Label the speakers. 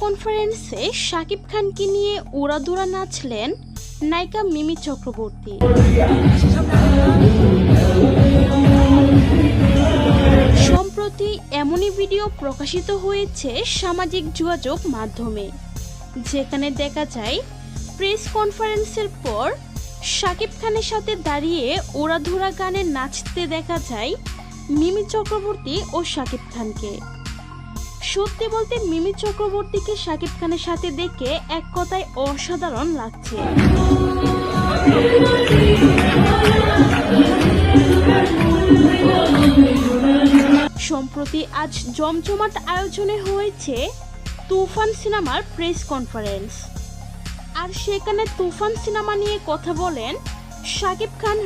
Speaker 1: কনফারেন্সে শাকিব খানকে নিয়ে উড়াদুরা নাচলেন নায়িকা মিমি চক্রবর্তী। সম্প্রতি এমনই ভিডিও প্রকাশিত হয়েছে সামাজিক যোগাযোগ মাধ্যমে, যেখানে দেখা যায় প্রেস কনফারেন্সের পর শাকিব খানের সাথে দাঁড়িয়ে উড়াধুরা গানে নাচতে দেখা যায় মিমি চক্রবর্তী ও শাকিব খানকে। সত্যি বলতে মিমি চক্রবর্তীকে শাকিব খানের সাথে দেখে এক কথায় অসাধারণ লাগছে। সম্প্রতি আজ জমজমাট আয়োজনে হয়েছে তুফান সিনেমার প্রেস কনফারেন্স, আর সেখানে তুফান সিনেমা নিয়ে কথা বলেন শাকিব খান।